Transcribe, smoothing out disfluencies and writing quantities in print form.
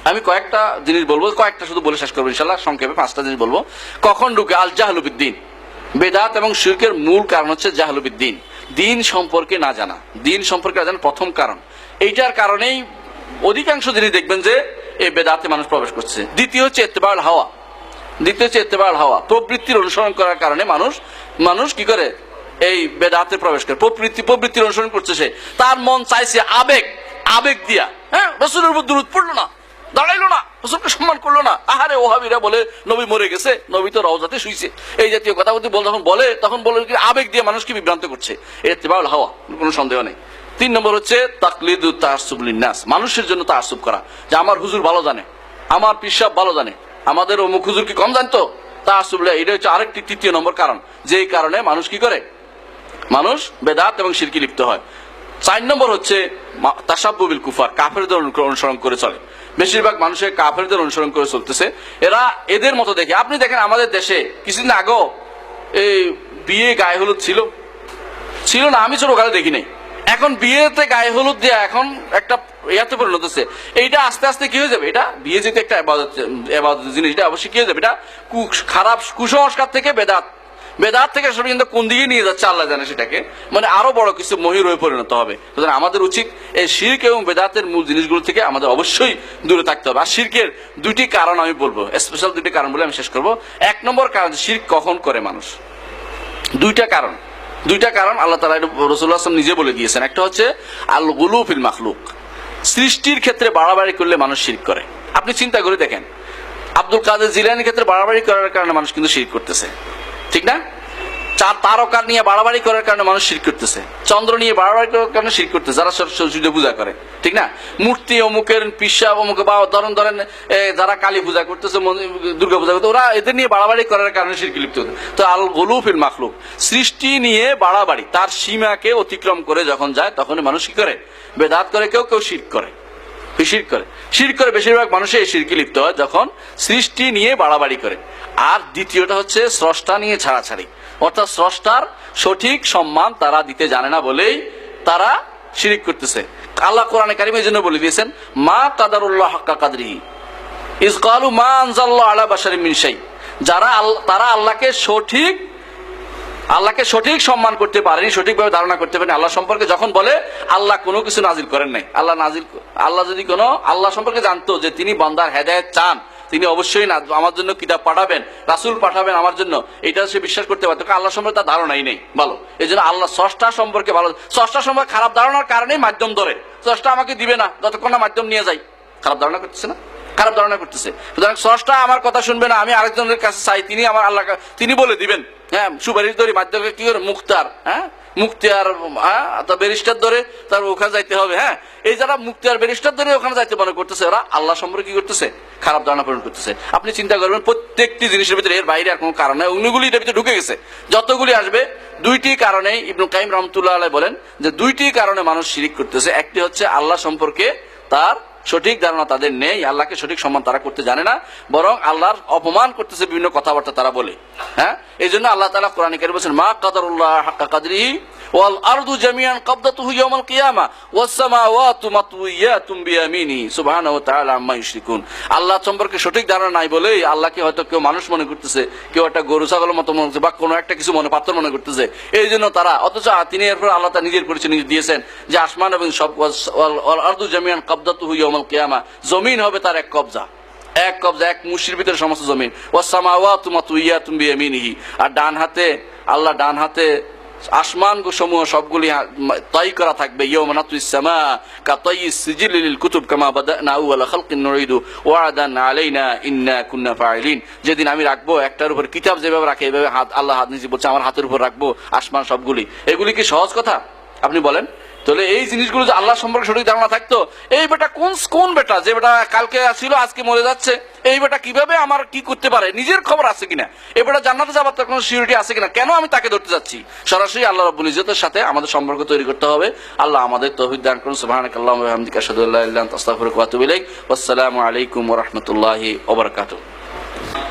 আমি কয়েকটা জিনিস বলবো, কয়েকটা শুধু বলে শেষ করবো ইনশাল্লাহ, সংক্ষেপে 5টা জিনিস বলবো। কখন ঢুকে? আল জাহলু বিদ্দিন। বেদাত এবং শিরকের মূল কারণ হচ্ছে জাহলু বিদ্দিন, দিন সম্পর্কে না জানা। দিন সম্পর্কে না জানা প্রথম কারণ। এইটার কারণেই অধিকাংশ জিনিস দেখবেন যে এই বেদাতে মানুষ প্রবেশ করছে। দ্বিতীয় হচ্ছে ইত্তেবাউল হাওয়া। প্রবৃত্তির অনুসরণ করার কারণে মানুষ কি করে? এই বেদাতে প্রবেশ করে। প্রবৃত্তির অনুসরণ করছে সে, তার মন চাইছে আবেগ দিয়া, হ্যাঁ, রাসূলের উপর দুরূদ পড়লো না, দাঁড়াইলো না, রাসূলকে সম্মান করলো না। আহারে ওহাবিরা বলে নবী মরে গেছে, নবী তো রওজাতে শুইছে, এই জাতীয় কথা যখন বলে আবেগ দিয়ে মানুষকে বিভ্রান্ত করছে। এটা ইত্তেবাউল হাওয়া, কোনো সন্দেহ নেই। 3 নম্বর হচ্ছে তাকলিদু তাআসসুব লিন-নাস, মানুষের জন্য তাআসসুব করা, যে আমার হুজুর ভালো জানে, আমার পীর সাহেব ভালো জানে, আমাদের অমুক হুজুর কি কম জানতো, তাআসসুব। এটা হচ্ছে আরেকটি 3য় নম্বর কারণ, যেই কারণে মানুষ কি করে? মানুষ বেদাত এবং শিরকে লিপ্ত হয়। 4 নম্বর হচ্ছে তাশাব্বু বিল কুফার, কাফেরদের অনুসরণ করে চলে। বেশিরভাগ মানুষের কাফেরদের অনুসরণ করে চলতেছে, এরা এদের মতো দেখে। আপনি দেখেন আমাদের দেশে কিছুদিন আগেও এই বিয়ে গায়ে হলুদ ছিল না, আমি ছোটকালে দেখি নাই। এখন বিয়েতে গায়ে হলুদ দেয়া এখন একটা ইয়াতে পরিণত হচ্ছে। এইটা আস্তে আস্তে কি হয়ে যাবে? এটা বিয়ে যেতে একটা ইবাদত জিনিস, এটা অবশ্যই কি হয়ে যাবে? এটা খারাপ কুসংস্কার থেকে বেদাত থেকে সরে কিন্তু কোন দিকে নিয়ে যাচ্ছে আল্লাহ জানে সেটাকে, মানে আরো বড় কিছু মহির হয়ে পরিণত হবে। সুতরাং আমাদের উচিত এই শিরক এবং বেদাতের মূল জিনিসগুলো থেকে আমাদের অবশ্যই দূরে থাকতে হবে। আর শিরকের 2টি কারণ আমি বলবো, স্পেশাল 2টি কারণ বলে আমি শেষ করবো। 1 নম্বর কারণ, শিরক কখন করে মানুষ? 2টা কারণ আল্লাহ তাআলা রাসূলুল্লাহ সাল্লাল্লাহু আলাইহি ওয়াসাল্লাম নিজে বলে দিয়েছেন। একটা হচ্ছে আল গুলু ফিল মাখলুক, সৃষ্টির ক্ষেত্রে বাড়াবাড়ি করলে মানুষ শিরক করে। আপনি চিন্তা করে দেখেন, আব্দুল কাদের জিলানীর ক্ষেত্রে বাড়াবাড়ি করার কারণে মানুষ কিন্তু শিরক করতেছে, ঠিক না? তারকা নিয়ে বাড়াবাড়ি করার কারণে মানুষ শিরক করতেছে, চন্দ্র নিয়ে বাড়াবাড়ি করার কারণে শিরক করতেছে, যারা সূর্য পূজা করে, ঠিক না? মূর্তি অমুকের পিসা অমুক, বা ধরেন যারা কালী পূজা করতেছে, দুর্গা পূজা করতে, ওরা এদের নিয়ে বাড়াবাড়ি করার কারণে শিরকে লিপ্ত হতো। তো আল গুলু ফিল মাখলুক, সৃষ্টি নিয়ে বাড়াবাড়ি, তার সীমাকে অতিক্রম করে যখন যায় তখনই মানুষ কি করে? বেদাত করে, কেউ শিরক করে। বেশিরভাগ মানুষের এই শিরকে লিপ্ত হয় যখন সৃষ্টি নিয়ে বাড়াবাড়ি করে। আর দ্বিতীয়টা হচ্ছে স্রষ্টা নিয়ে ছাড়াছাড়ি, অর্থাৎ স্রষ্টার সঠিক সম্মান তারা দিতে জানে না বলেই তারা শিরক করতেছে। আল্লাহ কোরআনে কারিমে এই জন্য বলে দিয়েছেন, মা কাদারুল্লাহ হাক্কা কাদরিহি ইজ ক্বালু মা আনজাল্লাহু আলা বাশারিন মিন শাই, তারা আল্লাহকে সঠিক সম্মান করতে পারেনি, সঠিকভাবে ধারণা করতে পারেনি আল্লাহ সম্পর্কে, যখন বলে আল্লাহ কোনো কিছু নাজিল করেন নাই। আল্লাহ যদি আল্লাহ সম্পর্কে জানতো যে তিনি বান্দার হেদায়েত চান, তিনি অবশ্যই আমার জন্য কিতাব পাঠাবেন, রাসূল পাঠাবেন আমার জন্য, এটা সে বিশ্বাস করতে পারতো। আল্লাহ সম্পর্কে তার ধারণাই নেই ভালো। এই জন্য আল্লাহ স্রষ্টা সম্পর্কে খারাপ ধারণার কারণেই মাধ্যম ধরে, স্রষ্টা আমাকে দিবে না যতক্ষণ না মাধ্যম নিয়ে যাই। খারাপ ধারণা করতেছে। সুতরাং স্রষ্টা আমার কথা শুনবে না, আমি আরেকজনের কাছে চাই, তিনি আমার আল্লাহ তিনি বলে দিবেন। হ্যাঁ, সুপারিশ ধরে মাধ্যমে কি করে মুক্তিয়ার ব্যারিস্টার ধরে তার ওখানে যাইতে হবে। হ্যাঁ, এই যারা মুক্তিয়ার ব্যারিস্টার ধরে ওখানে যাইতে মনে করতেছে, ওরা আল্লাহ সম্পর্কে কি করতেছে? খারাপ ধারণা পূরণ করতেছে। আপনি চিন্তা করবেন, প্রত্যেকটি জিনিসের ভিতরে এর বাইরে আর কোনো কারণ নেই, অন্যগুলি এর ভিতরে ঢুকে গেছে। যতগুলি আসবে 2টি কারণেই ইবনে কাইয়িম রাহমাতুল্লাহ আলাইহি বলেন যে 2টি কারণে মানুষ শিরক করতেছে। একটি হচ্ছে আল্লাহ সম্পর্কে তার সঠিক ধারণা তাদের নেই, আল্লাহকে সঠিক সম্মান তারা করতে জানে না, বরং আল্লাহর অপমান করতেছে বিভিন্ন কথাবার্তা তারা বলে। হ্যাঁ, এই জন্য আল্লাহ তাআলা কোরআনে কারীমে বলেছেন, মা কাদারুল্লাহ হাক্কা কাদরিহি ওয়াল আরদু জামিআন ক্বাবদাতুহু ইয়াওমাল কিয়ামা ওয়াস সামাওয়াতু মাতউইয়াতুম বিয়ামিনিহি সুবহানাহু ওয়া তাআলা আম্মা ইউশরিকুন। আল্লাহ সম্পর্কে সঠিক ধারণা নাই বলেই আল্লাহকে হয়তো কেউ মানুষ মনে করতেছে, কেউ একটা গরু ছাগলের মতো মনে করতেছে, বা কোনো একটা কিছু পাথর মনে করতেছে। এই জন্য তারা, অথচ তিনি এরপর আল্লাহ তাআলা নিজের পরিচয় দিয়েছেন যে আসমান এবং সব, ওয়াল আরদু জামিআন ক্বাবদাতুহু ইয়াওমাল কিয়ামা, জমিন হবে তার এক কবজা, এক মুষ্টির ভিতরে সমস্ত জমিন। ওয়াস সামাওয়াতু মাতউইয়াতুম বিয়ামিনিহি, আর আল্লাহ ডান হাতে আসমান সমূহ সবগুলি তয় করা থাকবে। ইয়াওমা নাতুইস সামা কাতাইয়িস সিজিল লিল কুতুব কামা বাদানা আউওয়ালা খালকিন নুরিদু ওয়া'দান আলাইনা ইন্না কুন্না ফাইলিন। যেদিন আমি রাখবো একটার উপর কিতাব যেভাবে রাখে, এভাবে আল্লাহ হাত নিজে বলছে আমার হাতের উপর রাখবো আসমান সবগুলি। এগুলি কি সহজ কথা? আপনি বলেন। তাহলে এই জিনিসগুলো যে আল্লাহ সম্পর্কে সঠিক ধারণা থাকতো, এই বেটা কোন বেটা, যে বেটা কালকে ছিল আজকে মরে যাচ্ছে, এই বেটা কিভাবে আমার কি করতে পারে, নিজের খবর আছে কিনা, এই বেটা জান্নাতে যাবার তার কোনো সিউরিটি আছে কিনা, কেন আমি তাকে ধরতে যাচ্ছি? সরাসরি আল্লাহ রাব্বুল ইজ্জতের সাথে আমাদের সম্পর্ক তৈরি করতে হবে। আল্লাহ আমাদের তৌফিক দান করুন। সুবহানাকাল্লাহুম্মা ওয়া বিহামদিকা আশহাদু আল্লা ইলাহা ইল্লা আনতা আস্তাগফিরুকা ওয়া আতুবু ইলাইক। ওয়াসসালামু আলাইকুম ওয়া রাহমাতুল্লাহি ওয়া বারাকাতুহু।